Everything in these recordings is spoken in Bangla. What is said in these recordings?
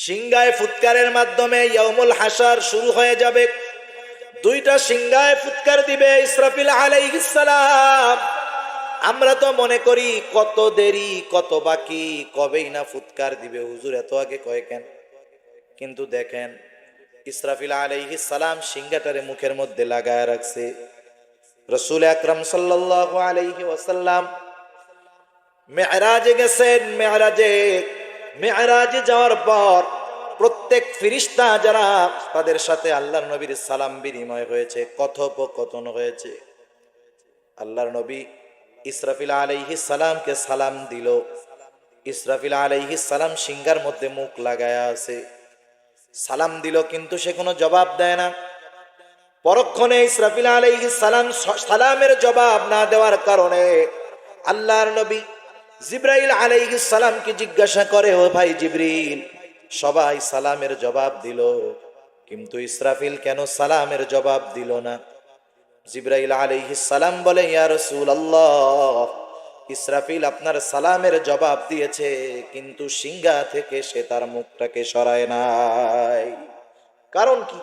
সিংহায় ফুৎকারের মাধ্যমে ইয়াউমুল হাসার শুরু হয়ে যাবে। দুইটা সিংহায় ফুৎকার দিবে ইসরাফিল আলাইহিস সালাম। আমরা তো মনে করি কত দেরি, কত বাকি, কবেই না ফুৎকার দিবে, হুজুর এত আগে কয় কেন? কিন্তু দেখেন ইসরাফিল আলাইহিস সালাম সিংহাটারে মুখের মধ্যে লাগায় রাখছে। রাসূল আকরাম সাল্লাল্লাহু আলাইহি ওয়াসাল্লাম মেরাজে গেছেন। মেরাজে যাওয়ার পর প্রত্যেক ফেরেশতা যারা তাদের সাথে আল্লাহর নবীর সালাম বিনিময় হয়েছে, কথোপকথন হয়েছে। আল্লাহর নবী ইসরাফিল আলাইহিস সালামকে সালাম দিল। ইসরাফিল আলাইহিস সালাম সিংহার মধ্যে মুখ লাগায়া আছে। সালাম দিল কিন্তু সে কোনো জবাব দেয় না। পরক্ষণে ইসরাফিল আলাইহিস সালাম সালামের জবাব না দেওয়ার কারণে আল্লাহর নবী জিবরাইল আলাইহিস সালামকে জিজ্ঞাসা করে, ও ভাই জিবরিল, সবাই সালামের জবাব দিল কিন্তু ইসরাফিল কেন সালামের জবাব দিল না? জিবরাইল আলাইহিস সালাম বলে, ইয়া রাসূলুল্লাহ, ইসরাফিল আপনার সালামের জবাব দিয়েছে কিন্তু সিংহা থেকে সে তার মুখটাকে সরায় নাই। কারণ কি?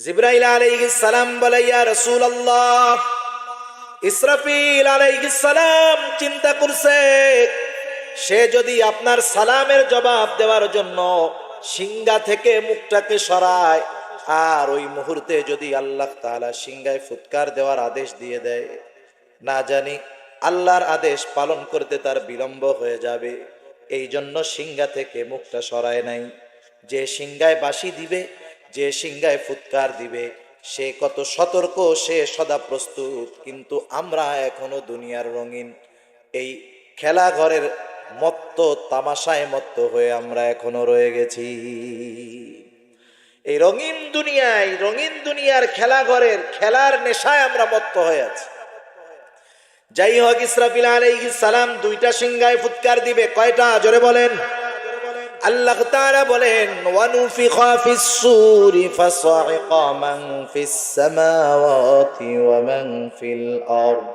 জিবরাইল আলাইহিস সালাম বলে, ইয়া রাসূলুল্লাহ, ইসরাফিল আলাইহিস সালাম চিন্তা করছে সে যদি আপনার সালামের জবাব দেওয়ার জন্য সিংহা থেকে মুখটাকে সরায় আর ওই মুহূর্তে যদি আল্লাহ তাআলা সিংহায় ফুৎকার দেওয়ার আদেশ দিয়ে দেয়, না জানি আল্লাহর আদেশ পালন করতে তার বিলম্ব হয়ে যাবে। এই জন্য সিংহা থেকে মুখটা সরায় নাই। যে সিংহায় বাঁশি দিবে, যে সিংহায় ফুৎকার দিবে, সে কত সতর্ক, সে সদা প্রস্তুত। কিন্তু আমরা এখনো দুনিয়ার রঙিন এই খেলা ঘরের মত্ত তামাশায় মত্ত হয়ে আমরা এখনো রয়ে গেছি। এই রঙিন দুনিয়ায়, রঙিন দুনিয়ার খেলা ঘরের খেলার নেশায় আমরা মত্ত হয়ে আছি। যাই হোক, ইসরাফিল আলাইহিস সালাম দুইটা সিংহায় ফুৎকার দিবে। কয়টা? জোরে বলেন। আল্লাহ তাআলা বলেন, ওয়ানুফিখা ফিস সূরি ফাসাইকা মান ফিস সামাওয়াতি ওয়া মান ফিল আরদ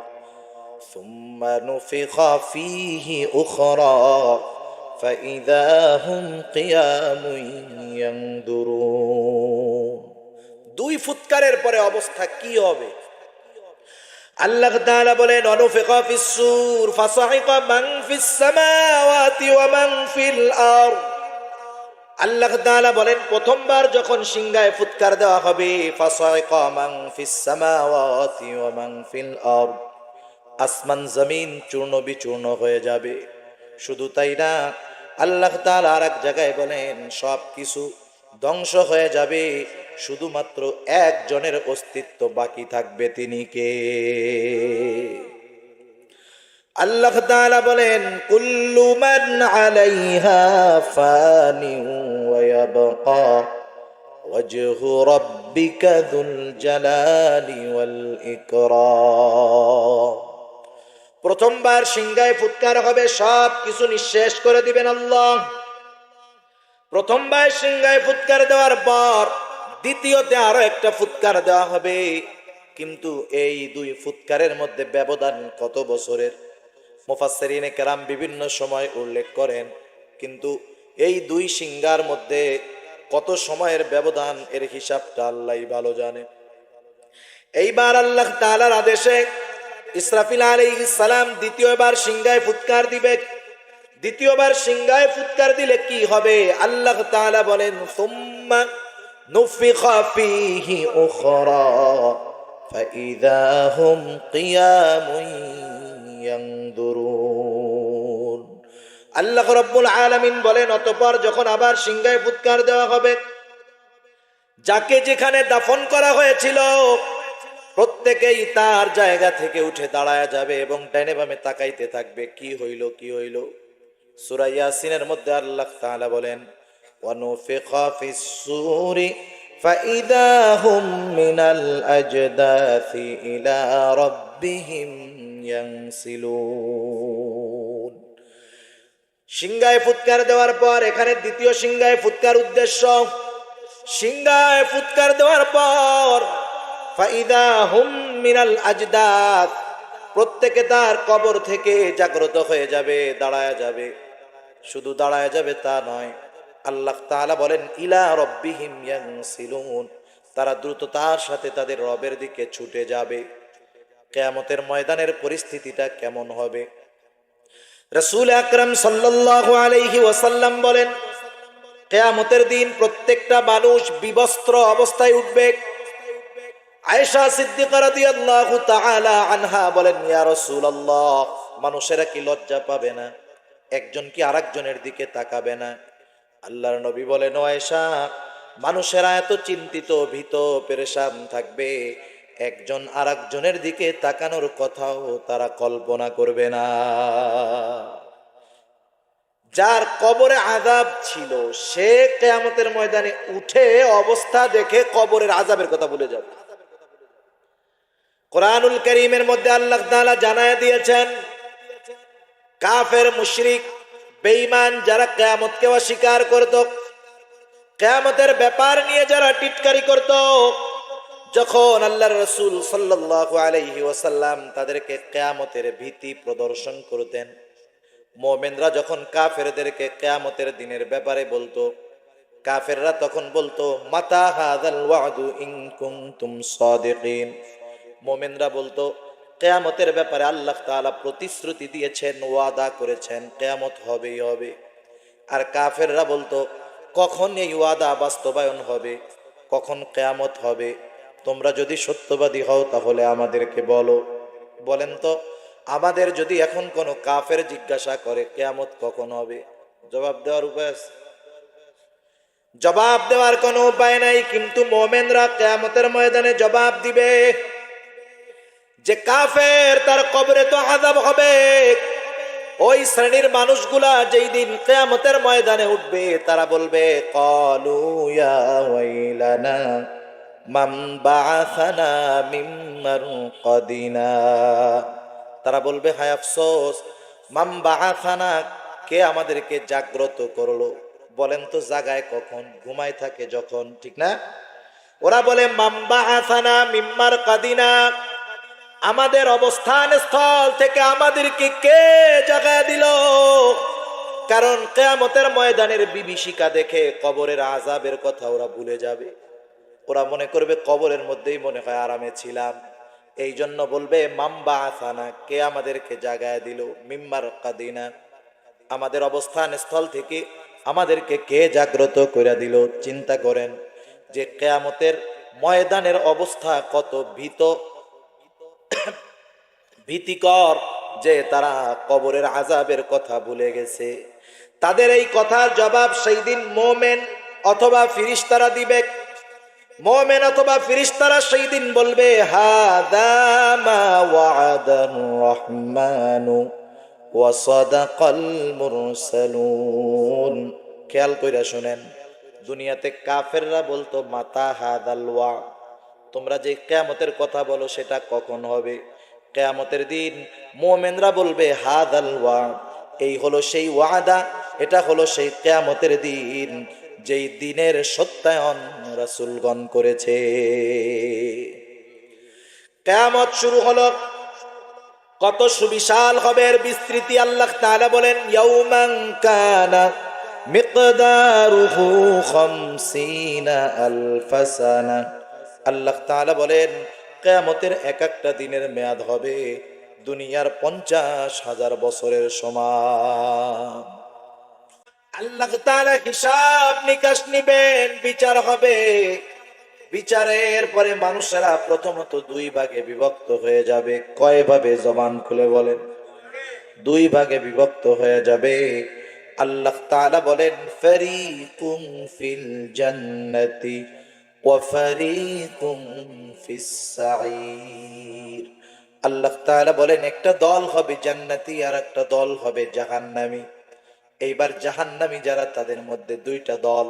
সুম্মা নুফিখা ফীহি উখরা ফাইযা হুম কিয়ামুন ইয়ানদুরুন। দুই ফুৎকারের পরে অবস্থা কি হবে? আল্লাহ তাআলা বলেন, ওয়ানুফিখা ফিস সূর ফাসাইকা মান ফিস সামাওয়াতি ওয়া মান ফিল আরদ। আল্লাহ তাআলা বলেন, প্রথমবার যখন সিংহায় ফুৎকার দেওয়া হবে, ফাসাইকা মান ফিস সামাওয়াতি ওয়া মান ফিল আরদ, আসমান জমিন চূর্ণ বিচূর্ণ হয়ে যাবে। শুধু তাই না, আল্লাহ তাআলা আরেক জায়গায় বলেন, সব কিছু ধ্বংস হয়ে যাবে, শুধুমাত্র একজনের অস্তিত্ব বাকি থাকবে। তিনি কে? আল্লাহ তাআলা বলেন, কুল্লু মান আলাইহা ফানি ওয়া ইয়াবকা ওয়াজহু রাব্বিকা যুল জালালি ওয়াল ইকরাম। প্রথমবার সিংহায় ফুৎকার হবে, সব কিছু নিঃশেষ করে দিবেন আল্লাহ। প্রথমবার সিংহায় ফুৎকার দেওয়ার পর দ্বিতীয়তে আরো একটা ফুৎকার দেওয়া হবে। কিন্তু এই দুই ফুৎকারের মধ্যে ব্যবধান কত বছরের? মুফাসসিরিনে কেরাম বিভিন্ন সময় উল্লেখ করেন, কিন্তু এই দুই সিংহার মধ্যে কত সময়ের ব্যবধান, এর হিসাবটা আল্লাহই ভালো জানে। এইবার আল্লাহ তাআলার আদেশে ইসরাফিল আলাইহিস সালাম দ্বিতীয়বার সিংহায় ফুৎকার দিবে। দ্বিতীয়বার সিংহায় ফুৎকার দিলে কি হবে? আল্লাহ তাআলা বলেন, সুম্মা নুফিখা ফীহি উখরা ফাইযা হুম কিয়ামুন ইয়ানদুরুন। আল্লাহ রাব্বুল আলামিন বলেন, অতঃপর যখন আবার সিংহায় ফুৎকার দেওয়া হবে, যাকে যেখানে দাফন করা হয়েছিল প্রত্যেকেই তার জায়গা থেকে উঠে দাঁড়ায় যাবে এবং ডাইনে বামে তাকাইতে থাকবে, কি হইল, কি হইল। সূরা ইয়াসিনের মধ্যে আল্লাহ তাআলা বলেন, ওয়ানুফিখা ফিস সূরি ফাইযা হুম মিনাল আজদাসি ইলা রাব্বিহিম ইয়ানসিলুন। সিংহায় ফুৎকার দেওয়ার পর এখানে দ্বিতীয় সিংহায় ফুৎকার উদ্দেশ্য, সিংহায় ফুৎকার দেওয়ার পর ফাইদা হুম মিনাল আজদাদ, প্রত্যেকে তার কবর থেকে জাগ্রত হয়ে যাবে, দাঁড়ায় যাবে। শুধু দাঁড়ায় যাবে তা নয়, আল্লাহ তাআলা বলেন ইলা রাব্বিহিম ইয়ানসিলুন, তারা দ্রুততার সাথে তাদের রবের দিকে ছুটে যাবে। কিয়ামতের ময়দানের পরিস্থিতিটা কেমন হবে? রাসূল আকরাম সাল্লাল্লাহু আলাইহি ওয়াসাল্লাম বলেন, কিয়ামতের দিন প্রত্যেকটা মানুষ বিবস্ত্র অবস্থায় উঠবে। আয়েশা সিদ্দিকা রাদিয়াল্লাহু তাআলা আনহা বলেন, ইয়া রাসূলুল্লাহ, মানুষেরা কি লজ্জা পাবে না? একজন কি আরেকজনের দিকে তাকাবে না? আল্লাহর নবী বলেন, ও আয়েশা, মানুষেরা এত চিন্তিত, ভীত, পেরেশান থাকবে, একজন আরেকজনের দিকে তাকানোর কথাও তারা কল্পনা করবে না। যার কবরে আযাব ছিল সে কিয়ামতের ময়দানে উঠে অবস্থা দেখে কবরের আযাবের কথা ভুলে যাবে। কোরআনুল কারীমের মধ্যে আল্লাহ তাআলা জানায় দিয়েছেন, কাফের, মুশরিক, বেঈমান যারা কিয়ামতকে অস্বীকার করত, কিয়ামতের ব্যাপার নিয়ে যারা টিটকারি করত, যখন আল্লাহর রাসূল সাল্লাল্লাহু আলাইহি ওয়াসাল্লাম তাদেরকে কিয়ামতের ভীতি প্রদর্শন করতেন, মুমিনরা যখন কাফেরদেরকে কিয়ামতের দিনের ব্যাপারে বলতো, কাফেররা তখন বলতো, মাতা হাযাল ওয়াদু ইন কুনতুম সাদিকিন। মুমিনরা বলতো, কিয়ামতের ব্যাপারে আল্লাহ তাআলা প্রতিশ্রুতি দিয়েছেন, ওয়াদা করেছেন, কিয়ামত হবেই হবে। আর কাফেররা বলতো, কখন এই ওয়াদা বাস্তবায়ন হবে, কখন কিয়ামত হবে? তোমরা যদি সত্যবাদী হও তাহলে আমাদেরকে বলো। বলেন তো, আমাদের যদি এখন কোনো কাফের জিজ্ঞাসা করে কিয়ামত কখন হবে, জবাব দেওয়ার উপায় আছে? জবাব দেওয়ার কোনো উপায় নাই। কিন্তু মুমিনরা কিয়ামতের ময়দানে জবাব দিবে যে কাফের, তার কবরে তো আযাব হবে। ওই শ্রেণীর মানুষগুলা যেই দিন কিয়ামতের ময়দানে উঠবে তারা বলবে, ক্বালু ইয়া ওয়াইলানা মান বাআসানা মিন মারকাদিনা। তারা বলবে, হায় আফসোস, মান বাআসানা, কে আমাদেরকে জাগ্রত করলো? বলেন তো, জাগায় কখন? ঘুমায় থাকে যখন, ঠিক না? ওরা বলে, মান বাআসানা মিন মারকাদিনা, আমাদের অবস্থান স্থল থেকে আমাদেরকে কে জাগায় দিল? কারণ কিয়ামতের ময়দানের বিভীষিকা দেখে কবরের আযাবের কথা ওরা ভুলে যাবে। ওরা মনে করবে কবরের মধ্যেই মনে হয় আরামে ছিলাম। এই জন্য বলবে, মাম্বা আসানা, কে আমাদেরকে জাগায় দিল? মিম্মার কাদিনা, আমাদের অবস্থান স্থল থেকে আমাদেরকে কে জাগ্রত করে দিল? চিন্তা করেন যে কিয়ামতের ময়দানের অবস্থা কত ভীতিকর, যে তারা কবরের আযাবের কথা ভুলে গেছে। তাদের এই কথার জবাব সেই দিন মুমিন অথবা ফেরেশতারা দিবে। মুমিন অথবা ফেরেশতারা সেই দিন বলবে, হাযা মা ওয়া'আদার রহমানু ওয়া সাদাকাল মুরসালুন। খেয়াল কইরা শুনেন, দুনিয়াতে কাফেররা বলতো, মাতা হাযাল ওয়া, তোমরা যে কিয়ামতের কথা বলো সেটা কখন হবে? কিয়ামতের দিন মুমিনরা বলবে, হাযাল ওয়া, এই হলো সেই ওয়াদা, এটা হলো সেই কিয়ামতের দিন, যেই দিনের সত্যায়ন রাসূলগণ করেছে। কিয়ামত শুরু হলো, কত সুবিশাল হবে এর বিস্তৃতি আল্লাহ তাআলা বলেন, ইয়াউমান কানা মিকদারুহু 50 আলফ সানা। আল্লাহ তাআলা বলেন, কিয়ামতের এক একটা দিনের মেয়াদ হবে দুনিয়ার 50,000 বছরের সমান। আল্লাহ তাআলা হিসাব নিকাশ নিবেন, বিচার হবে। বিচারের পরে মানুষেরা প্রথমত দুই ভাগে বিভক্ত হয়ে যাবে। কয় ভাবে? জবান খুলে বলেন। দুই ভাগে বিভক্ত হয়ে যাবে। আল্লাহ তাআলা বলেন, ফারীকুম ফিল জান্নাতি ওয়া ফারীকুম ফিস সাঈর। আল্লাহ তাআলা বলেন, একটা দল হবে জান্নাতি আর একটা দল হবে জাহান্নামী। এইবার জাহান্নামী যারা, তাদের মধ্যে দুইটা দল।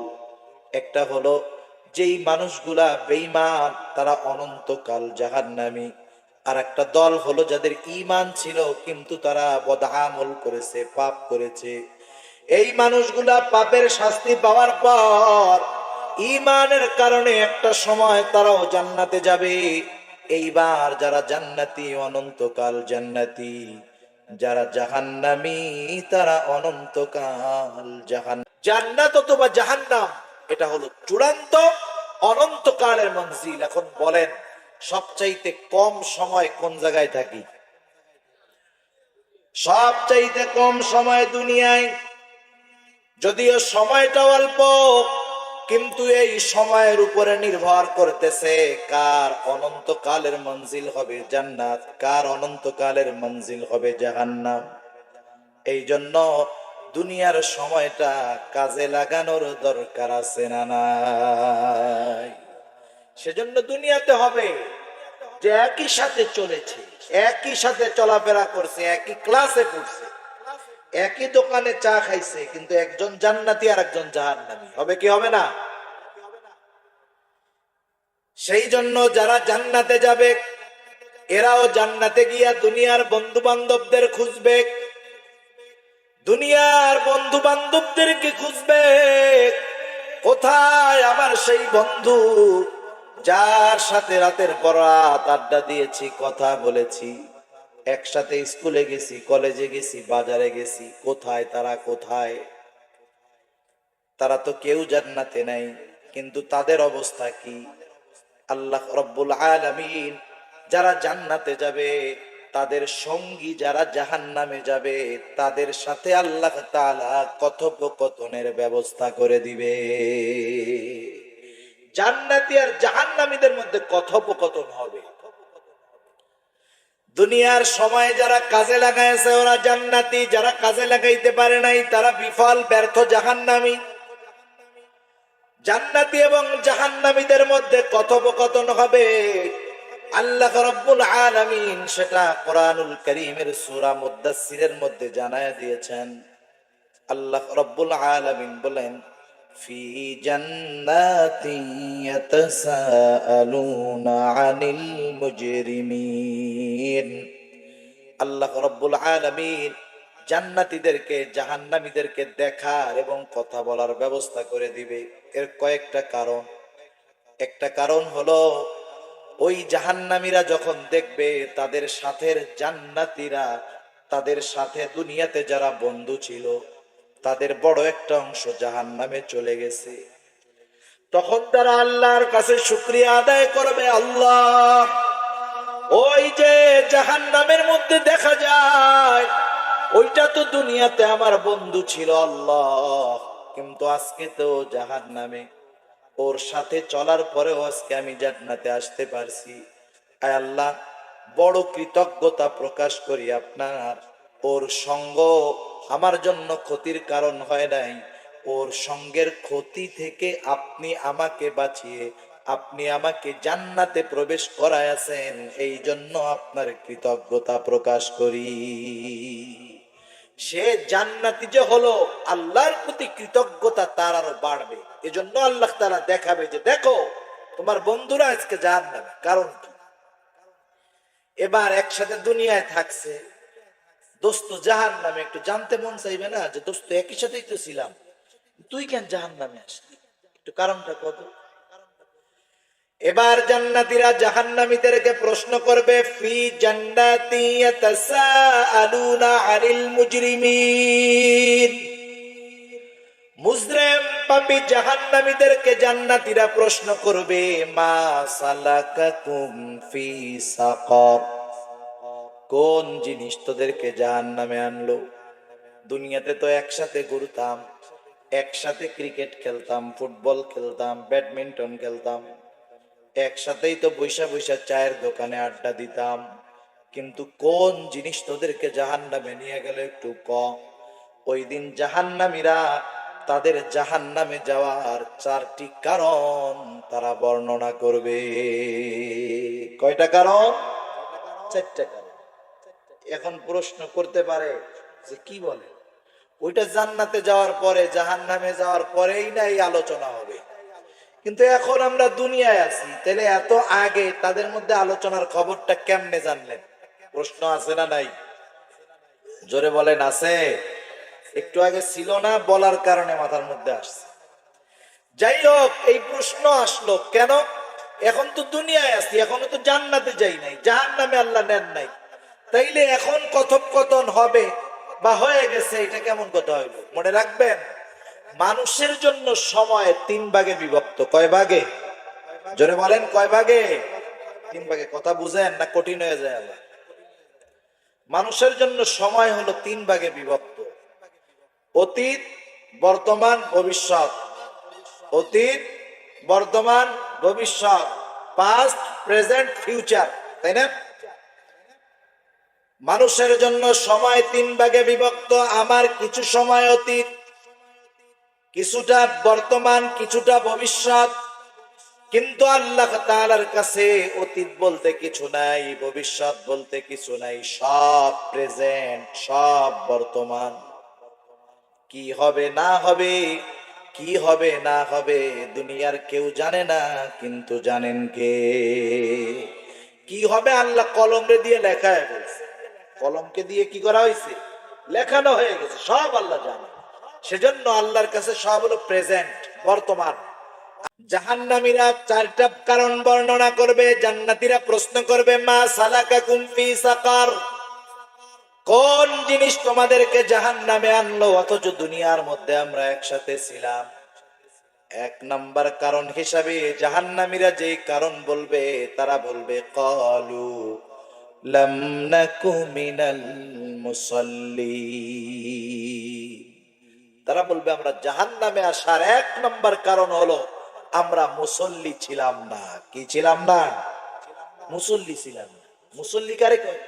একটা হলো যেই মানুষগুলা বেঈমান, তারা অনন্তকাল জাহান্নামী। আর একটা দল হলো যাদের ঈমান ছিল কিন্তু তারা বদআমল করেছে, পাপ করেছে। এই মানুষগুলা পাপের শাস্তি পাওয়ার পর ঈমানের কারণে একটা সময় তারাও জান্নাতে যাবে। এইবার যারা জান্নাতি অনন্তকাল জান্নাতি, যারা জাহান্নামী তারা অনন্তকাল জাহান্নামী। জান্নাত অথবা জাহান্নাম, এটা হলো চূড়ান্ত অনন্তকালের মঞ্জিল। এখন বলেন, সবচাইতে কম সময় কোন জায়গায় থাকি? সবচাইতে কম সময় দুনিয়ায়, যদিও সময়টা অল্প, কিন্তু এই সময়ের উপরে নির্ভর করতেছে কার অনন্তকালের মঞ্জিল হবে জান্নাত, কার অনন্তকালের মঞ্জিল হবে জাহান্নাম। এই জন্য দুনিয়ার সময়টা কাজে লাগানোর দরকার আছে না নাই? সেজন্য দুনিয়াতে হবে যে একই সাথে চলেছে, একই সাথে চলাফেরা করছে, একই ক্লাসে পড়ছে, একই দোকানে চা খাইছে, কিন্তু একজন জান্নাতি আর একজন জাহান্নামী হবে কি হবে না? সেই জন্য যারা জান্নাতে যাবে এরাও জান্নাতে গিয়া দুনিয়ার বন্ধু বান্ধবদের খুঁজবে, দুনিয়ার বন্ধু বান্ধবদেরকে খুঁজবে। কোথায় আমার সেই বন্ধু যার সাথে রাতের পর রাত আড্ডা দিয়েছি, কথা বলেছি, একসাথে স্কুলে গেছি, কলেজে গেছি, বাজারে গেছি, কোথায় তারা? কোথায় তারা? তো কেউ জান্নাতে নাই, কিন্তু তাদের অবস্থা কি? আল্লাহ রব্বুল আলামিন যারা জান্নাতে যাবে তাদের সঙ্গী যারা জাহান্নামে যাবে তাদের সাথে আল্লাহ তাআলা কথোপকথনের ব্যবস্থা করে দিবে। জান্নাতি আর জাহান্নামীদের মধ্যে কথোপকথন হবে। দুনিয়ার সময় যারা কাজে লাগাইছে ওরা জান্নাতি, যারা কাজে লাগাইতে পারে নাই তারা বিফল ব্যর্থ জাহান্নামী। জান্নাতি এবং জাহান্নামীদের মধ্যে কথোপকথন হবে। আল্লাহ রাব্বুল আলামিন সেটা কোরআনুল কারীমের সূরা মুদ্দাসসিরের মধ্যে জানায়া দিয়েছেন। আল্লাহ রাব্বুল আলামিন বলেন, ফি জান্নাতিন ইয়াতাসাআলুনা আনিল মুজরিমিন। আল্লাহ রাব্বুল আলামিন জান্নাতীদেরকে জাহান্নামীদেরকে দেখার এবং কথা বলার ব্যবস্থা করে দিবে। এর কয়েকটা কারণ। একটা কারণ হলো ওই জাহান্নামীরা যখন দেখবে তাদের সাথের জান্নাতীরা, তাদের সাথে দুনিয়াতে যারা বন্ধু ছিল তাদের বড় একটা অংশ জাহান্নামে চলে গেছে, তখন তারা আল্লাহর কাছে শুকরিয়া আদায় করবে, আল্লাহ ওই যে জাহান্নামের মধ্যে দেখা যায় ওইটা তো দুনিয়াতে আমার বন্ধু ছিল আল্লাহ, কিন্তু আজকে তো জাহান্নামে, ওর সাথে চলার পরেও আজকে আমি জান্নাতে আসতে পারছি। আয় আল্লাহ, বড় কৃতজ্ঞতা প্রকাশ করি আপনার। ওর সঙ্গ আমার জন্য ক্ষতির কারণ হয় নাই, ওর সঙ্গের ক্ষতি থেকে আপনি আমাকে বাঁচিয়ে আপনি আমাকে জান্নাতে প্রবেশ করায়াছেন, এই জন্য আপনার কৃতজ্ঞতা প্রকাশ করি। সে জান্নাতি যে হলো, আল্লাহর প্রতি কৃতজ্ঞতা তার আরো বাড়বে। এজন্য আল্লাহ তাআলা দেখাবে যে দেখো তোমার বন্ধুরা আজকে জাহান্নামে, কারণ কি? এবার একসাথে দুনিয়ায় থাকছে, দোস্ত জাহান্নামে, একটু জানতে মন চাইবে না যে দোস্ত একই সাথেই তো ছিলাম, তুই কেন জাহান্নামে আসলি? একটু কারণটা কত? এবার জান্নাতীরা জাহান্নামীদেরকে প্রশ্ন করবে, ফি জান্নাতি ইয়াতাসাআলুনা আনিল মুজরিমিন। মুজরিম পাপী জাহান্নামীদেরকে জান্নাতীরা প্রশ্ন করবে, মা সালাকাকুম ফি সাকার, কোন জিনিস তোদেরকে জাহান্নামে আনলো? দুনিয়াতে তো একসাথে ঘুরতাম, একসাথে ক্রিকেট খেলতাম, ফুটবল খেলতাম, ব্যাডমিন্টন খেলতাম, একসাথেই তো বৈশা বৈশা চায়ের দোকানে আড্ডা দিতাম, কিন্তু কোন জিনিস তোদেরকে জাহান্নামে নিয়ে গেল একটু কম? ওই দিন জাহান্নামীরা তাদের জাহান্নামে যাওয়ার 4টি কারণ তারা বর্ণনা করবে। কয়টা কারণ? 4টা কারণ। এখন প্রশ্ন করতে পারে যে কি বলে, ওইটা জান্নাতে যাওয়ার পরে জাহান্নামে যাওয়ার পরেই না এই আলোচনা হবে, কিন্তু এখন আমরা দুনিয়ায় আছি, তাহলে এত আগে তাদের মধ্যে আলোচনার খবরটা কেমনে জানলেন? প্রশ্ন আছে না নাই? জোরে বলেন আছে? একটু আগে ছিল না, বলার কারণে মাথার মধ্যে আসছে। যাই হোক, এই প্রশ্ন আসলো কেন? এখন তো দুনিয়ায় আছি, এখনো তো জান্নাতে যাই নাই, জাহান্নামে আল্লাহ নেন নাই, তাইলে এখন কথোপকথন হবে বা হয়ে গেছে, এটা কেমন কথা হইল? মনে রাখবেন, মানুষের জন্য সময় 3 ভাগে বিভক্ত। কয় ভাগে? জোরে বলেন, কয় ভাগে? 3 ভাগে। কথা বুঝেন না কঠিন হয়ে যায় আবার? মানুষের জন্য সময় হলো 3 ভাগে বিভক্ত: অতীত, বর্তমান, ভবিষ্যৎ। অতীত, বর্তমান, ভবিষ্যৎ, পাস্ট, প্রেজেন্ট, ফিউচার, তাই না? মানুষের জন্য সময় 3 ভাগে বিভক্ত। আমার কিছু সময় অতীত, কিছুটা বর্তমান, কিছুটা ভবিষ্যৎ। কিন্তু আল্লাহ তাআলার কাছে অতীত বলতে কিছু নাই, ভবিষ্যৎ বলতে কিছু নাই, সব প্রেজেন্ট, সব বর্তমান। কি হবে না হবে, কি হবে না হবে দুনিয়ার কেউ জানে না, কিন্তু জানেন কে? কি হবে আল্লাহ কলমে দিয়ে লেখায় ফেলছে। কলমকে দিয়ে কি করা হয়েছে? লেখানো হয়ে গেছে, সব আল্লাহ জানে। সেজন্য আল্লাহর কাছে সব হলো প্রেজেন্ট, বর্তমান। জাহান্নামীরা 4টা কারণ বর্ণনা করবে, জান্নাতীরা প্রশ্ন করবে, মা সালাকাকুম ফি সাকার, কোন জিনিস তোমাদেরকে জাহান্নামে আনলো অথচ দুনিয়ার মধ্যে আমরা একসাথে ছিলাম? 1 নাম্বার কারণ হিসাবে জাহান্নামীরা যেই কারণ বলবে, তারা বলবে ক্বালু লাম নাকু মিনাল মুসাল্লিন। তারা বলবে আমরা জাহান্নামে আসার 1 নাম্বার কারণ হলো আমরা মুসল্লি ছিলাম না। কি ছিলাম না? মুসল্লি ছিলাম না। মুসল্লি কারে কয়?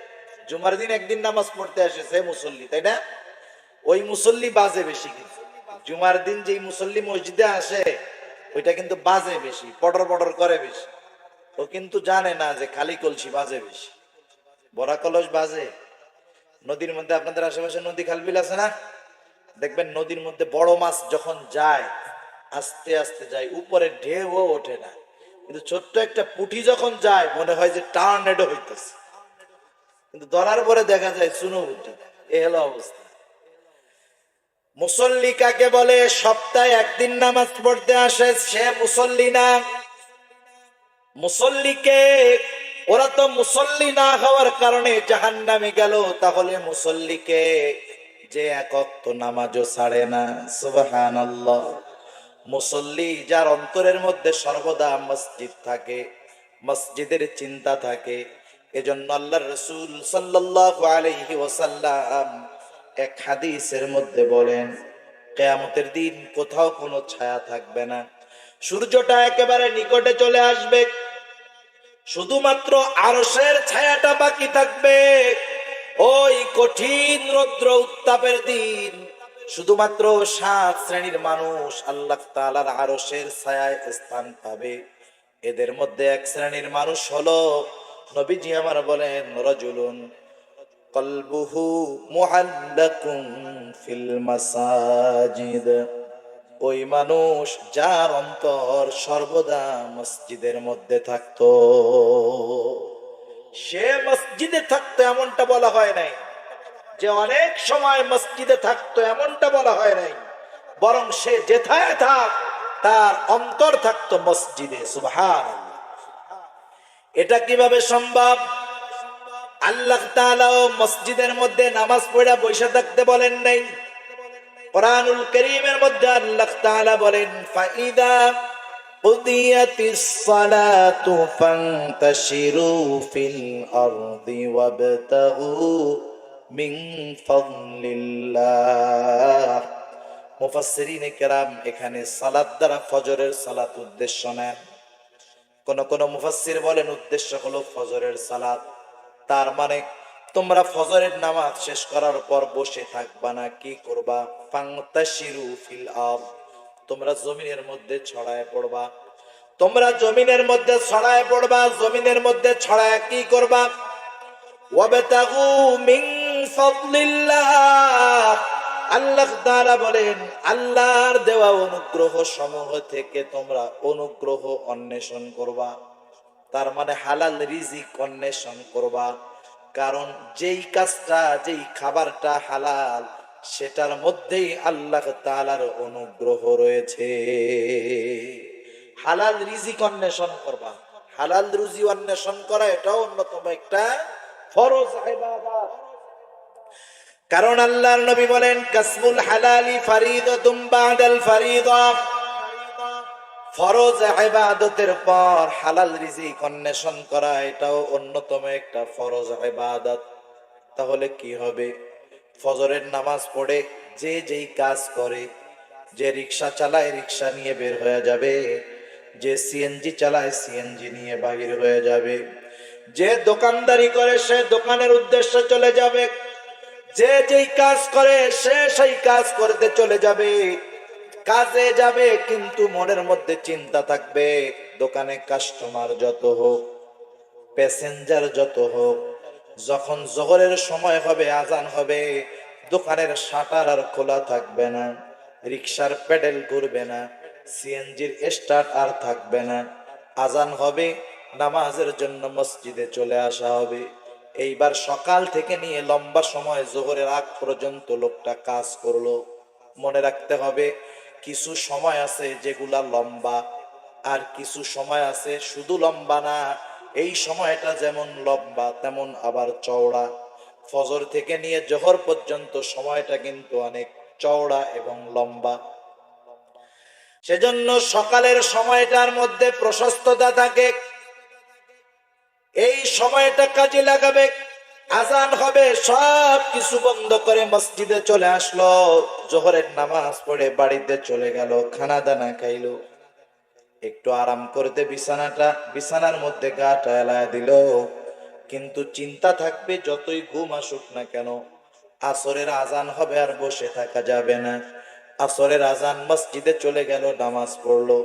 জুমার দিন একদিন নামাজ পড়তে আসে সে মুসল্লি, তাই না? ওই মুসল্লি বাজে বেশি। কিন্তু জুমার দিন যেই মুসল্লি মসজিদে আসে ওইটা কিন্তু বাজে বেশি, পটর পটর করে বেশি। ও কিন্তু জানে না যে খালি কলসি বাজে বেশি, বড়া কলস বাজে। নদীর মধ্যে, আপনাদের আশেপাশে নদী খালবিল আছে না? দেখবেন নদীর মধ্যে বড় মাছ যখন যায় আস্তে আস্তে যায়, উপরে ঢেউও ওঠে না। কিন্তু ছোট্ট একটা পুঁটি যখন যায় মনে হয় যে টার্নেডো হইতেছে, কিন্তু ধরার পরে দেখা যায় চুনো পুঁটি। এ হলো অবস্থা। মুসল্লি কাকে বলে? সপ্তাহে 1 দিন নামাজ পড়তে আসে সে মুসল্লি না। মুসল্লিকে, ওরা তো মুসল্লি না হওয়ার কারণে জাহান্নামে গেল, তাহলে মুসল্লিকে যে 1 ওয়াক্ত নামাজও ছাড়ে না। সুবহানাল্লাহ। মুসল্লি যার অন্তরের মধ্যে সর্বদা মসজিদ থাকে, মসজিদের চিন্তা থাকে। এজন্য আল্লাহর রাসূল সাল্লাল্লাহু আলাইহি ওয়াসাল্লাম এক হাদিসের মধ্যে বলেন, কিয়ামতের দিন কোথাও কোনো ছায়া থাকবে না, সূর্যটা একেবারে নিকটে চলে আসবে, শুধুমাত্র আরশের ছায়াটা বাকি থাকবে। ওই কঠিন রৌদ্র উত্তাপের দিন শুধুমাত্র 7 শ্রেণীর মানুষ আল্লাহ তাআলার আরশের ছায়ায় স্থান পাবে। এদের মধ্যে 1 শ্রেণীর মানুষ হলো, নবীজি আমার বলেন, রাজুলুন কলবুহু মুআল্লাকুন ফিল মাসাজিদ। ওই মানুষ যার অন্তর সর্বদা মসজিদের মধ্যে থাকতো। সে মসজিদে থাকতো এমনটা বলা হয় নাই, যে অনেক সময় মসজিদে থাকতো এমনটা বলা হয় নাই, বরং সে যেথায় থাক তার অন্তর থাকতো মসজিদে। সুবহানাল্লাহ। এটা কিভাবে সম্ভব? আল্লাহ তাআলা মসজিদের মধ্যে নামাজ পড়া বসে থাকতে বলেন নাই। কুরআনুল কারীমের মধ্যে আল্লাহ তাআলা বলেন, ফাইদা কুদিয়াতিস সালাতু ফান্তাশিরু ফিল আরদি ওয়াবতাগু মিন ফাদলিল্লাহ। মুফাসসিরিনে কেরাম এখানে সালাত দ্বারা ফজরের সালাত উদ্দেশ্য নেন। কোন কোন মুফাসসির বলেন উদ্দেশ্য হলো ফজরের সালাত। তার মানে তোমরা ফজরের নামাজ শেষ করার পর বসে থাকবা না, কি করবা? ফান্তাশিরু ফিল আরদ, তোমরা জমিনের মধ্যে ছড়ায় পড়বা। তোমরা জমিনের মধ্যে ছড়ায় পড়বা। জমিনের মধ্যে ছড়ায় কি করবা? ওয়াবতাগু মিন ফাদলিল্লাহ। আল্লাহ তাআলা বলেন, আল্লাহর দেওয়া অনুগ্রহ সমূহ থেকে তোমরা অনুগ্রহ অন্বেষণ করবা। তার মানে হালাল রিজিক অন্বেষণ করবা। কারণ যেই কাজটা, যেই খাবারটা হালাল, সেটার মধ্যেই আল্লাহ তাআলার অনুগ্রহ রয়েছে। হালাল রিজিক অন্বেষণ করবা। হালাল রুজি অন্বেষণ করা এটাও অন্যতম একটা ফরজ ইবাদত। কারণ আল্লাহর নবী বলেন কাসবুল হালালি ফারিদাতুম বাদাল ফারিদা, ফরজ ইবাদতের পর হালাল রিজিক অন্বেষণ করা এটাও অন্যতম একটা ফরজ ইবাদত। তাহলে কি হবে? ফজরের নামাজ পড়ে যে যেই কাজ করে, যে রিক্সা চালায় রিক্সা নিয়ে বের হয়ে যাবে, যে সিএনজি চালায় সিএনজি নিয়ে বাহির হয়ে যাবে, যে দোকানদারি করে সে দোকানের উদ্দেশ্যে চলে যাবে, যে যেই কাজ করে সে সেই কাজ করতে চলে যাবে, কাজে যাবে কিন্তু মনের মধ্যে চিন্তা থাকবে দোকানে কাস্টমার যত হোক, প্যাসেঞ্জার যত হোক, যখন জোহরের সময় হবে, আজান হবে, দোকানের শাটার আর খোলা থাকবে না, রিক্সার প্যাডেল ঘুরবে না, সিএনজির স্টার্ট আর থাকবে না, আজান হবে, নামাজের জন্য মসজিদে চলে আসা হবে। এইবার সকাল থেকে নিয়ে লম্বা সময় জোহরের আগ পর্যন্ত লোকটা কাজ করলো। মনে রাখতে হবে কিছু সময় আছে যেগুলা লম্বা, আর কিছু সময় আছে শুধু লম্বা না, এই সময়টা যেমন লম্বা তেমন আবার চওড়া। ফজর থেকে নিয়ে জোহর পর্যন্ত সময়টা কিন্তু অনেক চওড়া এবং লম্বা। সেজন্য সকালের সময়টার মধ্যে প্রশস্ততা থাকে, এই সময়টা কাজে লাগাবে। আজান হবে, সব কিছু বন্ধ করে মসজিদে চলে আসলো, জোহরের নামাজ পড়ে বাড়িতে চলে গেল, খানা দানা খাইলো, একটু আরাম করতে বিছানার মধ্যে গাটা এলায় দিল, কিন্তু চিন্তা থাকবে যতই ঘুম আসুক না কেন আসরের আজান হবে, আর বসে থাকা যাবে না। আসরের আজান, মসজিদে চলে গেল, নামাজ পড়লো।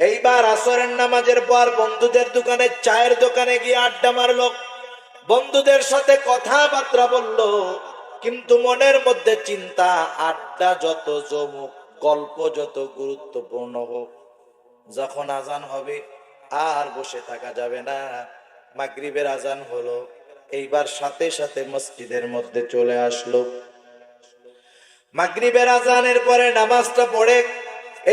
এইবার আসরের নামাজের পর বন্ধুদের দোকানে, চায়ের দোকানে গিয়ে আড্ডা মারলো, বন্ধুদের সাথে কথাবার্তা বললো, কিন্তু মনের মধ্যে চিন্তা আড্ডা যত জমুক, গল্প যত গুরুত্বপূর্ণ হোক, যখন আজান হবে আর বসে থাকা যাবে না। মাগরিবের আজান হলো, এইবার সাথে সাথে মসজিদের মধ্যে চলে আসলো। মাগরিবের আজানের পরে নামাজটা পড়ে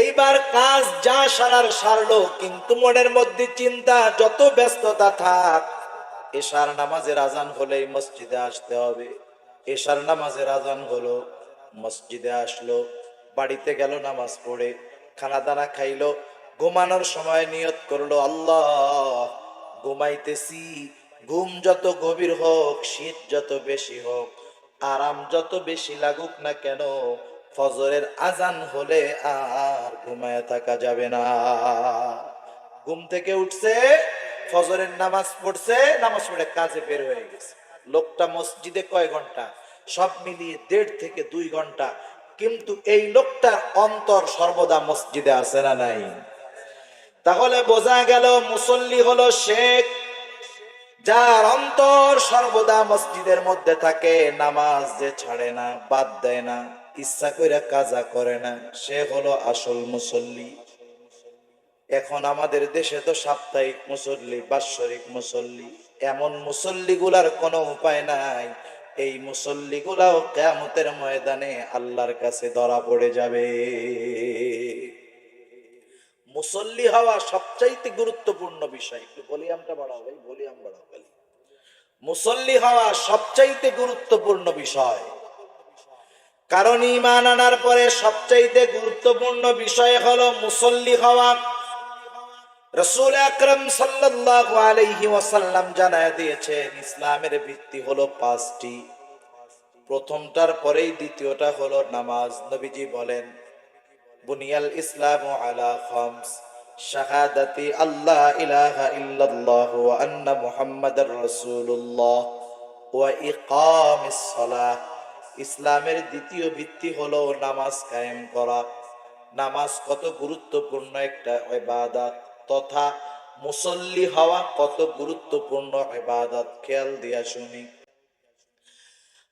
এইবার কাজ যা সারার সারলো, কিন্তু মনের মধ্যে চিন্তা যত ব্যস্ততা থাক, এশার নামাজের আজান হলেই মসজিদে আসতে হবে। এশার নামাজের আজান হলো, মসজিদে আসলো, বাড়িতে গেল, নামাজ পড়ে খানা দানা খাইলো, ঘুমানোর সময় নিয়ত করলো আল্লাহ ঘুমাইতেছি, ঘুম যত গভীর হোক, শীত যত বেশি হোক, আরাম যত বেশি লাগুক না কেন, ফজরের আজান হলে আর ঘুমায় থাকা যাবে না। ঘুম থেকে উঠছে, ফজরের নামাজ পড়ছে, নামাজ পড়ে কাজে বের হয়ে গেছে। লোকটা মসজিদে কয় ঘন্টা? সব মিলিয়ে 1.5 থেকে 2 ঘন্টা, কিন্তু এই লোকটার অন্তর সর্বদা মসজিদে আছে না নাই? তাহলে বোঝা গেল মুসল্লি হলো শেখ, যার অন্তর সর্বদা মসজিদের মধ্যে থাকে, নামাজ যে ছাড়ে না, বাদ দেয় না, ইচ্ছা করে কাজা করে না, সে হলো আসল মুসল্লি। এখন আমাদের দেশে তো সাপ্তাহিক মুসল্লি, বাৎসরিক মুসল্লি, এমন মুসল্লি গুলার কোনো উপায় নাই, এই মুসল্লি গুলাও কিয়ামতের ময়দানে আল্লাহর কাছে ধরা পড়ে যাবে। মুসল্লি হওয়া সবচাইতে গুরুত্বপূর্ণ বিষয়। একটু ভলিউমটা বাড়াও ভাই, ভলিউম বাড়াও ভাই। মুসল্লি হওয়া সবচাইতে গুরুত্বপূর্ণ বিষয়, কারণ ঈমান আনার পরে সবচাইতে গুরুত্বপূর্ণ বিষয় হলো মুসল্লি হওয়া। রাসূল আকরাম সাল্লাল্লাহু আলাইহি ওয়াসাল্লাম জানায় দিয়েছেন ইসলামের ভিত্তি হলো 5টি, প্রথমটার পরেই দ্বিতীয়টা হলো নামাজ। নবীজি বলেন বুনিয়াল ইসলামু আলা খামস, শাহাদাতি আল্লাহ ইলাহা ইল্লাল্লাহ ওয়া আন্না মুহাম্মাদার রাসূলুল্লাহ ওয়া ইকামিস সালাহ। ইসলামের দ্বিতীয় ভিত্তি হলো নামাজ কায়েম করা। নামাজ কত গুরুত্বপূর্ণ একটা ইবাদত, তথা মুসল্লি হওয়া কত গুরুত্বপূর্ণ ইবাদত, খেয়াল দিয়া শুনি।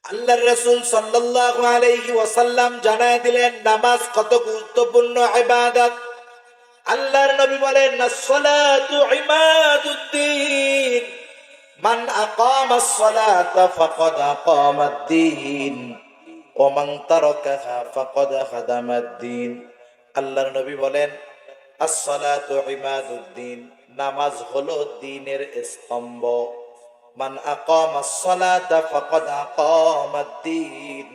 আল্লাহর রাসূল সাল্লাল্লাহু আলাইহি ওয়াসাল্লাম জানায় দিলেন নামাজ কত গুরুত্বপূর্ণ ইবাদত। আল্লাহর নবী বলেন as-salatu ইমাদুদ্দিন, মান আকামাস সালাতা ফাকাদ আকামাদ-দ্বীন ওয়া মান তারাকাহা ফাকাদ হাদামাদ-দ্বীন। আল্লাহর নবী বলেন as-salatu ইমাদুদ্দিন, নামাজ হলো দ্বীনের স্তম্ভ। মান আকামাস সালাতা ফাকাদ আকামাদ-দ্বীন,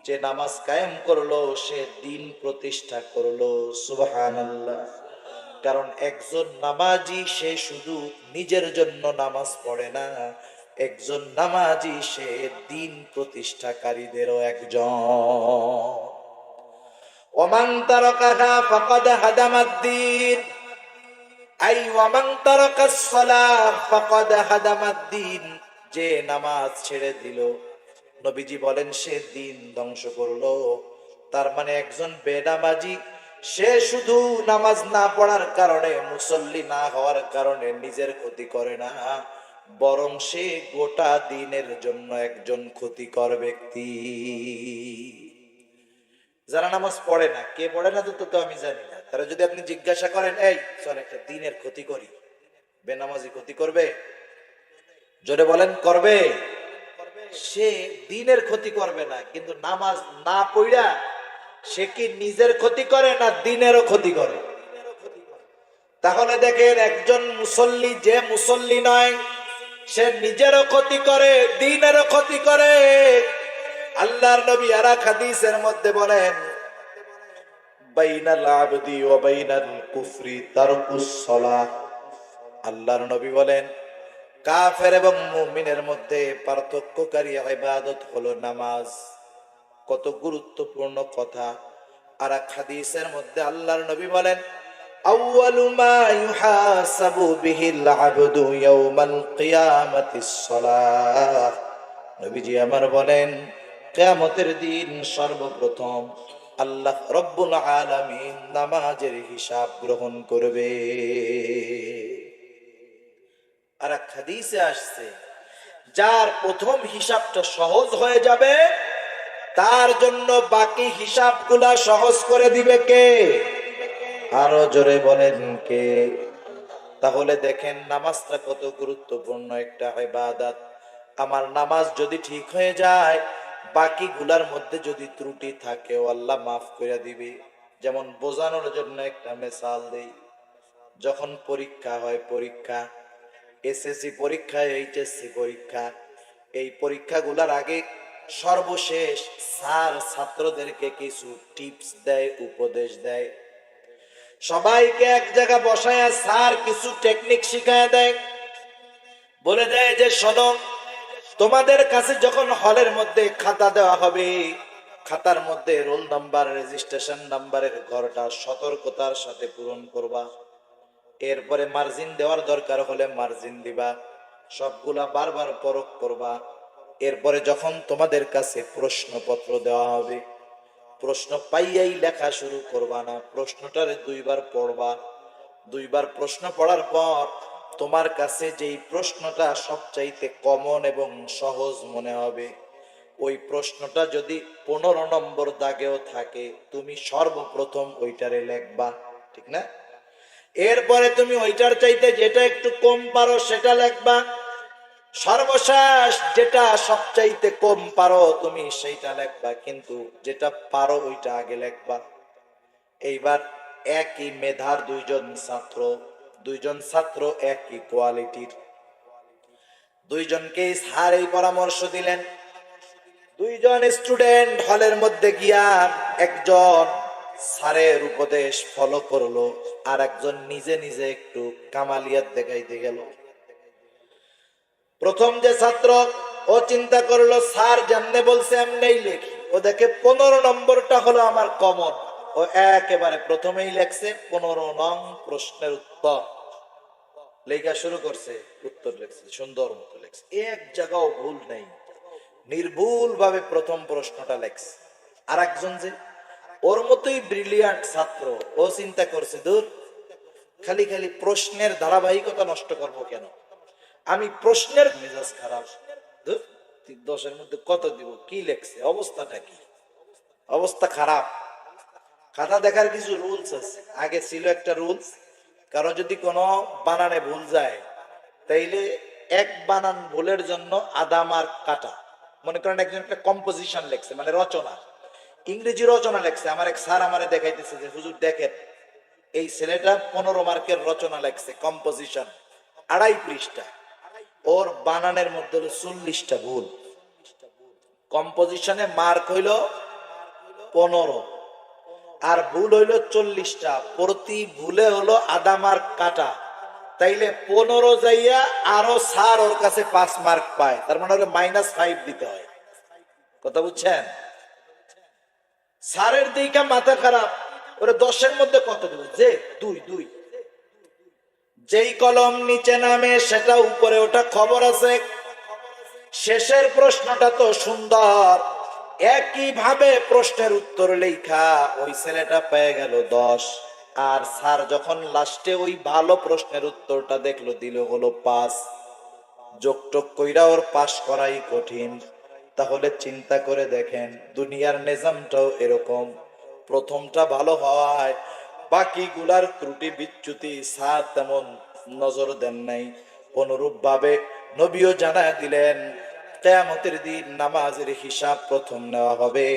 যে নামাজ কায়েম করলো সে দিন প্রতিষ্ঠা করলো। সুবহানাল্লাহ। কারণ একজন নামাজি সে শুধু নিজের জন্য নামাজ পড়ে না, একজন নামাজি সে দিন প্রতিষ্ঠাকারীদেরও একজন। ওমান তারাকাহা ফাকাদ হাদামাদ-দ্বীন, আই ওয়ামান তারাকাস সালাহ ফাকাদ হাদামাদ-দ্বীন, যে নামাজ ছেড়ে দিল নবীজি বলেন সে দিন ধ্বংস করলো। তার মানে একজন বেনামাজি সে শুধু নামাজ না পড়ার কারণে, মুসল্লি না হওয়ার কারণে নিজের ক্ষতি করে না, বরং সে গোটা দিনের জন্য একজন ক্ষতিকর ব্যক্তি। যারা নামাজ পড়ে না, কে পড়ে না তো আমি জানি না, তারা যদি আপনি জিজ্ঞাসা করেন এই চল একটা দিনের ক্ষতি করি, বেনামাজি ক্ষতি করবে? জোরে বলেন করবে? সে দিনের ক্ষতি করবে না, কিন্তু নামাজ না পড়া সে কি নিজের ক্ষতি করে না দিনেরও ক্ষতি করে? তাহলে দেখেন একজন মুসল্লি যে মুসল্লি নয় সে নিজেরও ক্ষতি করে দিনেরও ক্ষতি করে। আল্লাহর নবী আর এক হাদিসের মধ্যে বলেন বাইনাল আবদি ওয়া বাইনাল কুফরি তারকুস সালাহ। আল্লাহর নবী বলেন কাফের এবং মুমিনের মধ্যে পার্থক্যকারী ইবাদত হলো নামাজ। কত গুরুত্বপূর্ণ কথা। আর এক হাদিসের মধ্যে আল্লাহর নবী বলেন আউয়ালু মা ইউহাসাবু বিহিল আবদু ইয়াউমাল কিয়ামাতিস সালাহ। নবীজি আমার বলেন কিয়ামতের দিন সর্বপ্রথম আল্লাহ রব্বুল আলামিন নামাজের হিসাব গ্রহণ করবে। আর এক হাদিসে আসছে যার প্রথম হিসাবটা সহজ হয়ে যাবে তার জন্য বাকি হিসাবগুলা সহজ করে দিবে কে? আরো জোরে বলেন কে? তাহলে দেখেন নামাজটা কত গুরুত্বপূর্ণ একটা ইবাদত। আমার নামাজ যদি ঠিক হয়ে যায়, বাকি গুলার মধ্যে যদি ত্রুটি থাকে আল্লাহ মাফ করে দিবে। যেমন বোঝানোর জন্য একটা মিসাল দেই, যখন পরীক্ষা হয়, পরীক্ষা এসএসসি পরীক্ষা, এইচএসসি পরীক্ষা, এই পরীক্ষাগুলোর আগে সর্বশেষ স্যার ছাত্রদেরকে কিছু টিপস দেয়, উপদেশ দেয়। সবাইকে এক জায়গা বসায় স্যার কিছু টেকনিক শিখায় দেয়, বলে দেয় যে শোনো, তোমাদের কাছে যখন হলের মধ্যে খাতা দেওয়া হবে, খাতার মধ্যে রোল নাম্বার, রেজিস্ট্রেশন নাম্বারের ঘরটা সতর্কতার সাথে পূরণ করবা। এরপরে মার্জিন দেওয়ার দরকার হলে মার্জিন দিবা, সবগুলা বারবার পরখ করবা। এরপরে যখন তোমাদের কাছে প্রশ্নপত্র দেওয়া হবে, প্রশ্ন পাইয়াই লেখা শুরু করবা না, প্রশ্নটারে দুইবার পড়বা। দুইবার প্রশ্ন পড়ার পর তোমার কাছে যেই প্রশ্নটা সবচাইতে কমন এবং সহজ মনে হবে, ওই প্রশ্নটা যদি 15 নম্বর দাগেও থাকে তুমি সর্বপ্রথম ওইটারে লেখবা, ঠিক না? এরপরে তুমি ওইটার চাইতে যেটা একটু কম পারো সেটা লেখবা, সর্বশেষ যেটা সবচাইতে কম পারো তুমি সেইটা লেখবা, কিন্তু যেটা পারো ওইটা আগে লেখবা। এইবার একই মেধার দুইজন ছাত্র একই কোয়ালিটির, দুইজনকে স্যার এই পরামর্শ দিলেন। দুইজন স্টুডেন্ট হলের মধ্যে গিয়া একজন স্যারের উপদেশ ফলো করলো, আর একজন নিজে নিজে একটু কামালিয়াত দেখাইতে গেল। প্রথম যে ছাত্র ও চিন্তা করলো স্যার যেমনে বলছে এমনেই লেখি, ও দেখে 15 নম্বরটা হলো আমার কমন, ও একেবারে প্রথমেই লেখছে 15 নং প্রশ্নের উত্তর লেখা শুরু করছে, উত্তর লেখছে সুন্দর মতো লেখছে, এক জায়গাও ভুল নেই, নির্ভুল ভাবে প্রথম প্রশ্নটা লেখছে। আর একজন যে ওর মতোই ব্রিলিয়ান্ট ছাত্র, ও চিন্তা করছে দূর, খালি খালি প্রশ্নের ধারাবাহিকতা নষ্ট করবো কেন, আমি প্রশ্নের মেজাজ খারাপ, 10-এর মধ্যে কত দিব, কি লেখছে, অবস্থাটা কি, অবস্থা খারাপ। খাতা দেখার কিছু রুলস আছে, আগে ছিল একটা রুলস, কারো যদি কোনো বানানে ভুল যায় তাইলে এক বানান ভুলের জন্য আধা মার্ক কাটা। মনে করেন একজন একটা কম্পোজিশন লেখছে, মানে রচনা, ইংরেজি রচনা লেখছে, আমার এক স্যার আমারে দেখাইতেছে যে হুজুর দেখেন এই ছেলেটা 15 মার্কের রচনা লেখছে, কম্পোজিশন 2.5 পৃষ্ঠা। ওর বানানের মধ্যে হলো 40টা ভুল, কম্পোজিশনে মার্ক হইল 15 আর ভুল হইল 40টা, প্রতি ভুলে হলো আধা মার্ক কাটা। তাইলে 15 যাইয়া আরো স্যার ওর কাছে 5 মার্ক পায়, তার মানে হলো -5 দিতে হয়। কথা বুঝছেন? স্যারের দিকে মাথা খারাপ, ওরে 10-এর মধ্যে কত দেবে? যে 2 যেই কলম নিচে নামে সেটা উপরে ওটা খবর আছে। শেষের প্রশ্নটা তো সুন্দর, একই ভাবে প্রশ্নের উত্তর লেখা, ওই ছেলেটা পেয়ে গেল 10। আর স্যার যখন লাস্টে ওই ভালো প্রশ্নের উত্তরটা দেখলো, দিল হলো 5। যোগটোক কইরা ওর পাস করাই কঠিন। তাহলে চিন্তা করে দেখেন, দুনিয়ার নিজামটাও এরকম। প্রথমটা ভালো হওয়ায় বাকিগুলার ত্রুটি বিচ্যুতি স্যার তেমন নজর দেন নাই। অনুরূপ ভাবে নবীও জানায় দিলেন, কিয়ামতের দিন নামাজের হিসাব প্রথম নেওয়া হবে।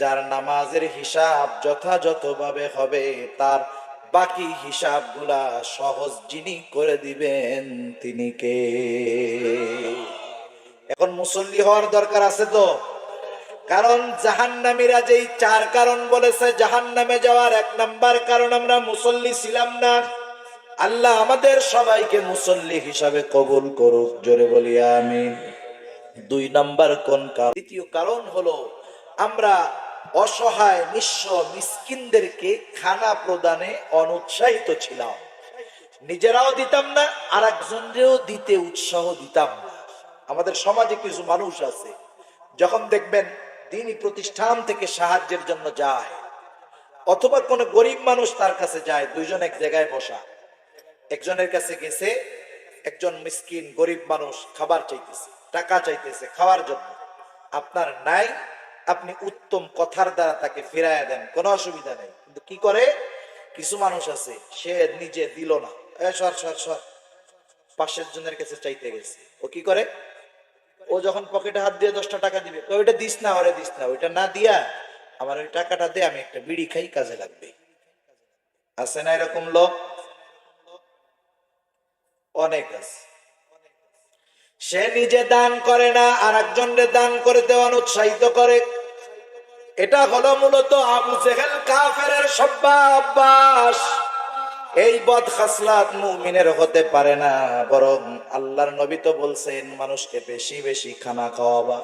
যার নামাজের হিসাব যথাযথভাবে হবে, তার বাকি হিসাবগুলা সহজ যিনি করে দিবেন তিনি কে? এখন মুসল্লি হওয়ার দরকার আছে তো। কারণ জাহান্নামীরা যেই 4 কারণ বলেছে জাহান্নামে যাওয়ার, 1 নাম্বার কারণ আমরা মুসল্লি ছিলাম না। আল্লাহ আমাদের সবাইকে মুসল্লি হিসাবে কবুল করুক, জোরে বলি আমিন। 2 নাম্বার কোন কারণ? দ্বিতীয় কারণ হলো আমরা অসহায় নিঃস্ব মিসকিনদেরকে খানা প্রদানে অনুৎসাহিত ছিলাম। নিজেরাও দিতাম না, আর একজনকেও দিতে উৎসাহ দিতাম না। আমাদের সমাজে কিছু মানুষ আছে, যখন দেখবেন দিনী প্রতিষ্ঠান থেকে সাহায্যের জন্য যায়, অথবা কোনো গরিব মানুষ তার কাছে যায়, দুইজন এক জায়গায় বসা, একজনের কাছে গেছে, একজন মিসকিন গরিব মানুষ খাবার চাইতেছে, টাকা চাইতেছে খাওয়ার জন্য। আপনার নাই, আপনি উত্তম কথার দ্বারা তাকে ফিরাইয়া দেন, কোনো অসুবিধা নেই। কিন্তু কি করে কিছু মানুষ আছে, সে নিজে দিল না, সর সর সর, পাশের জনের কাছে চাইতে গেছে। ও কি করে, ও যখন পকেটে হাত দিয়ে 10টা টাকা দিবে, ওইটা দিস না, ওরে দিস না, ওইটা না দিয়া আমার ওই টাকাটা দে, আমি একটা বিড়ি খাই, কাজে লাগবে। আছে না এরকম লোক? অনেক আছে। সে নিজে দান করে না, আর একজনকে দান করে দেওয়ান উৎসাহিত করে। এটা হলো মূলত আবু জেহেল কাফেরের অভ্যাস। এই বদ খাসলাত মুমিনের হতে পারে না। বরং আল্লাহর নবী তো বলছেন, মানুষকে বেশি বেশি খানা খাওয়াবা।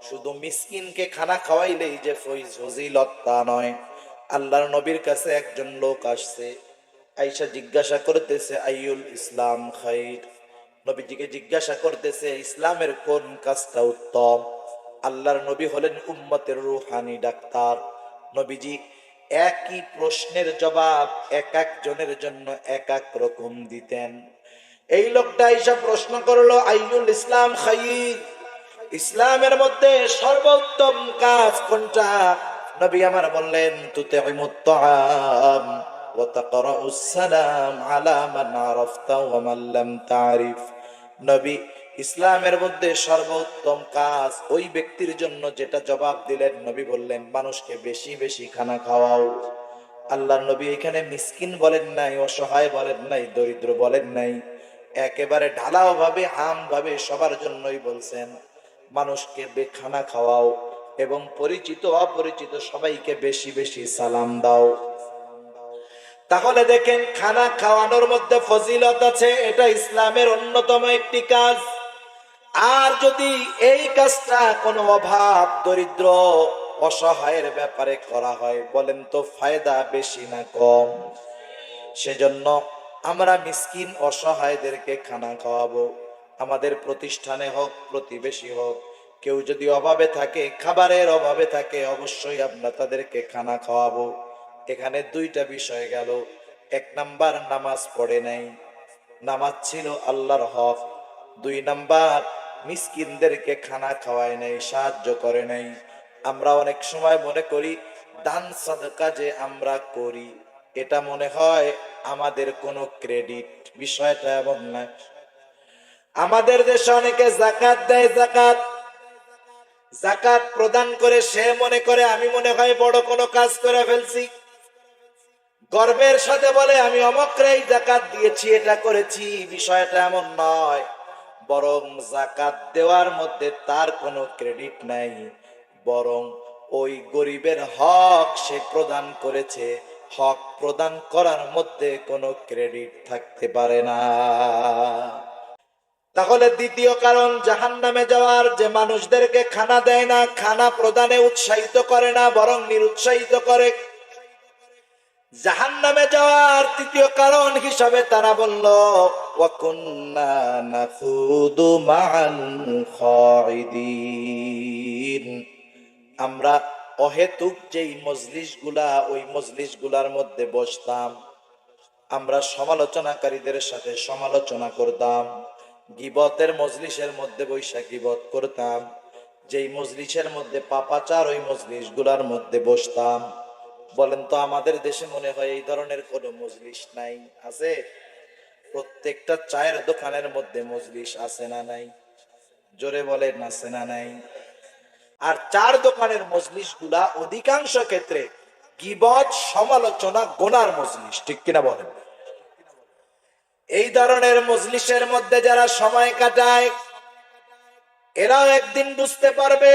শুধু মিসকিনকে খানা খাওয়াইলেই যে ফজিলত তা নয়। আল্লাহর নবীর কাছে একজন লোক আসছে, আয়েশা জিজ্ঞাসা করতেছে, আইয়ুল ইসলাম খাইর। নবীজিকে জিজ্ঞাসা করতেছে, ইসলামের কোন কাজটা উত্তম? আল্লাহর নবী হলেন উম্মতের রূহানি ডাক্তার। নবীজি একই প্রশ্নের জবাব এক একজনের জন্য এক এক রকম দিতেন। এই লোকটা এসে প্রশ্ন করলো, আইয়ুল ইসলাম খাইর, ইসলামের মধ্যে সর্বোত্তম কাজ কোনটা? নবী আমার বললেন, তুতিমুত তাআম ওয়া তাকরাউস সালাম আলা মান আরাফতা ওয়া মান লাম তারিফ। নবী ইসলামের মধ্যে সর্বোত্তম কাজ ওই ব্যক্তির জন্য যেটা জবাব দিলেন, নবী বললেন, মানুষকে বেশি বেশি খানা খাওয়াও। আল্লাহর নবী এখানে মিসকিন বলেন নাই, অসহায় বলেন নাই, দরিদ্র বলেন নাই, একেবারে ঢালাও ভাবে আম ভাবে সবার জন্যই বলছেন, মানুষকে খানা খাওয়াও এবং পরিচিত অপরিচিত সবাইকে বেশি বেশি সালাম দাও। তাহলে দেখেন, খানা খাওয়ানোর মধ্যে ফজিলত আছে, এটা ইসলামের অন্যতম একটি কাজ। আর যদি এই কাজটা কোনো অভাব দরিদ্র অসহায়ের ব্যাপারে করা হয়, বলেন তো ফায়দা বেশি না কম? সেজন্য আমরা মিসকিন অসহায়দেরকে খানা খাওয়াবো। আমাদের প্রতিষ্ঠানে হোক, প্রতিবেশী হোক, কেউ যদি অভাবে থাকে, খাবারের অভাবে থাকে, অবশ্যই আমরা তাদেরকে খানা খাওয়াবো। এখানে 2টা বিষয় গেল। 1 নাম্বার, নামাজ পড়ে নাই, নামাজ ছিল আল্লাহর হক। 2 নাম্বার, মিসকিনদেরকে খানা খাওয়ায় নাই, সাহায্য করে নাই। আমরা অনেক সময় মনে করি দান সাদকা যে আমরা করি, এটা মনে হয় আমাদের কোনো ক্রেডিট। বিষয়টা এমন না। আমাদের দেশে অনেকে যাকাত দেয়, যাকাত প্রদান করে সে মনে করে আমি মনে হয় বড় কোনো কাজ করে ফেলছি। গর্বের সাথে বলে, আমি অমকরেই যাকাত দিয়েছি, এটা করেছি। বিষয়টা এমন নয়। বরং যাকাত দেওয়ার মধ্যে তার কোনো ক্রেডিট নাই, বরং ওই গরিবের হক সে প্রদান করেছে, হক প্রদান করার মধ্যে কোনো ক্রেডিট থাকতে পারে না। তাহলে দ্বিতীয় কারণ জাহান্নামে যাওয়ার, যে মানুষদেরকে খানা দেয় না, খানা প্রদানে উৎসাহিত করে না, বরং নিরুৎসাহিত করে। জাহান্নামে যাওয়ার তৃতীয় কারণ হিসাবে তারা বলল, ওয়াকুন্না নাখুদু মাআল খাইদিন, আমরা অহেতুক যেই মজলিসগুলা, ওই মজলিসগুলার মধ্যে বসতাম, আমরা সমালোচনাকারীদের সাথে সমালোচনা করতাম, গীবতের মজলিসের মধ্যে বৈশা গীবত করতাম, যেই মজলিসের মধ্যে পাপাচার, ওই মজলিসগুলার মধ্যে বসতাম। বলেন তো আমাদের দেশে মনে হয় এই ধরনের কোনো মজলিস নাই? আছে? প্রত্যেকটা চায়ের দোকানের মধ্যে মজলিস আছে না নাই? জোরে বলেন আছে না নাই? আর চার দোকানের মজলিস গুলা অধিকাংশ ক্ষেত্রে গীবত, সমালোচনা, গোনার মজলিস, ঠিক কিনা বলেন? এই ধরনের মজলিসের মধ্যে যারা সময় কাটায়, এরাও একদিন বুঝতে পারবে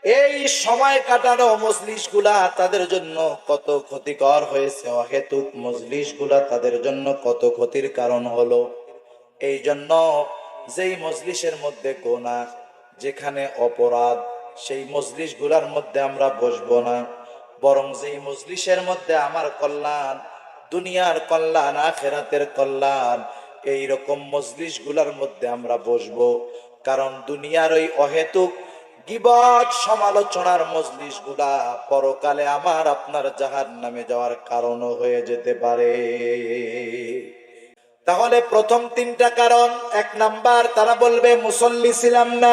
এই সময় কাটানো মজলিস গুলা তাদের জন্য কত ক্ষতিকর হয়েছে, অহেতুক মজলিস গুলা তাদের জন্য কত ক্ষতির কারণ হলো। এই জন্য যেই মজলিসের মধ্যে গোনা, যেখানে অপরাধ, সেই মজলিস গুলার মধ্যে আমরা বসবো না, বরং যেই মজলিসের মধ্যে আমার কল্যাণ, দুনিয়ার কল্যাণ, আখিরাতের কল্যাণ, এই রকম মজলিস গুলার মধ্যে আমরা বসবো। কারণ দুনিয়ার ওই অহেতুক গীবত, সমালোচনার মজলিস গুলা পরকালে আমার আপনার জাহান্নামে যাওয়ার কারণও হয়ে যেতে পারে। তাহলে প্রথম তিনটা কারণ, এক নাম্বার তারা বলবে মুসল্লি ছিলাম না,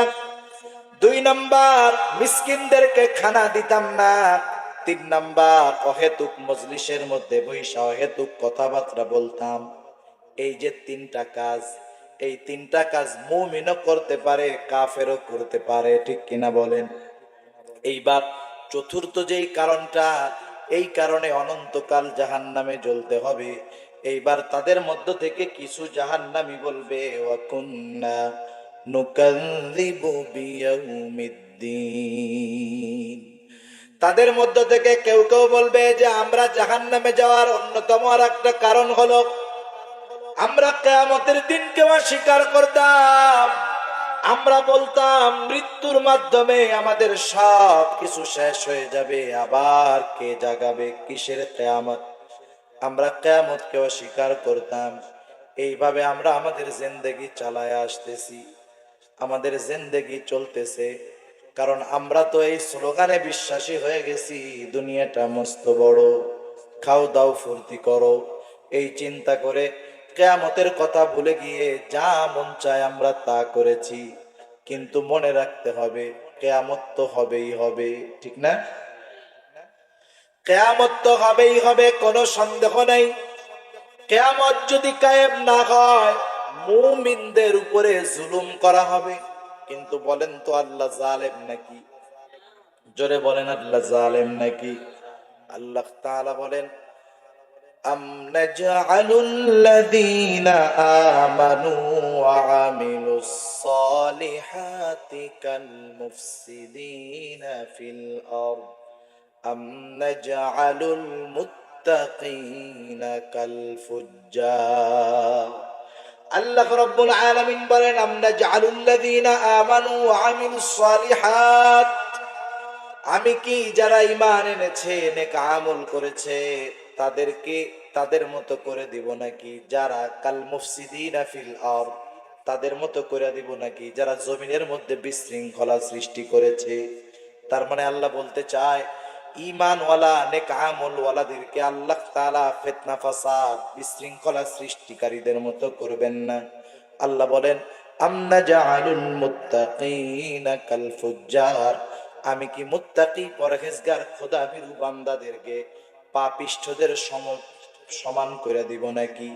দুই নাম্বার মিসকিনদেরকে খানা দিতাম না, তিন নাম্বার অহেতুক মজলিসের মধ্যে বৈশা অহেতুক কথাবার্তা বলতাম। এই যে তিনটা কাজ, এই তিনটা কাজ মুমিনও করতে পারে, কাফেরও করতে পারে, ঠিক কিনা বলেন? এইবার চতুর্থ যেই কারণটা, এই কারণে অনন্তকাল জাহান্নামে জ্বলতে হবে। এইবার তাদের মধ্য থেকে কিছু জাহান্নামী বলবে, ওয়াকুন্না নুকাযযিবু বিয়াউমিদ্দিন। তাদের মধ্য থেকে কেউ কেউ বলবে যে আমরা জাহান্নামে যাওয়ার অন্যতম আর একটা কারণ হলো, আমরা কিয়ামতের দিনকে অস্বীকার করতাম। আমরা বলতাম মৃত্যুর মাধ্যমে আমাদের সব কিছু শেষ হয়ে যাবে, আবার কে জাগাবে, কিসের কিয়ামত? আমরা কিয়ামতকে অস্বীকার করতাম। এইভাবে আমরা আমাদের জিন্দেগি চালায় আসতেছি, আমাদের জিন্দেগি চলতেছে। কারণ আমরা তো এই স্লোগানে বিশ্বাসী হয়ে গেছি, দুনিয়াটা মস্ত বড়, খাও দাও ফুর্তি করো, এই চিন্তা করে কিয়ামতের কথা ভুলে গিয়ে যা মন চায় আমরা তা করেছি। কিন্তু মনে রাখতে হবে কিয়ামত তো হবেই হবে, ঠিক না? কিয়ামত তো হবেই হবে, কোনো সন্দেহ নাই। কিয়ামত যদি কায়েম না হয়, মুমিনদের উপরে জুলুম করা হবে। কিন্তু বলেন তো আল্লাহ জালেম নাকি? জোরে বলেন আল্লাহ জালেম নাকি? আল্লাহ তাআলা বলেন, আম নাজআলুল লাযীনা আমানু ওয়া আমিলুস সালিহাতি কাল মুফসিদিনা ফিল আরদ আম নাজআলুল মুত্তাকিনা কাল ফুজ্জার। আল্লাহ রাব্বুল আলামিন বলেন, আম নাজআলুল লাযীনা আমানু ওয়া আমিলুস সালিহাত, আমি কি যারা ঈমান এনেছে, নেক আমল করেছে, তাদেরকে তাদের মতো করে দিব নাকি যারা কাল মুফসিদিনা ফিল আরদ, তাদের মতো করে দিব নাকি যারা জমিনের মধ্যে বিশৃঙ্খলা সৃষ্টি করেছে? তার মানে আল্লাহ বলতে চায়, ঈমানওয়ালা, নেক আমল ওয়ালাদেরকে আল্লাহ তাআলা ফিতনা ফাসাদ, বিশৃঙ্খলা সৃষ্টিকারীদের মতো করবেন না। আল্লাহ বলেন, আমনা জাআলুল মুত্তাকিনা কাল ফুজ্জার, আমি কি মুত্তাকি পরহেজগার খোদাভীরু বান্দাদেরকে পাপিষ্ঠদের সমান করে দিব নাকি?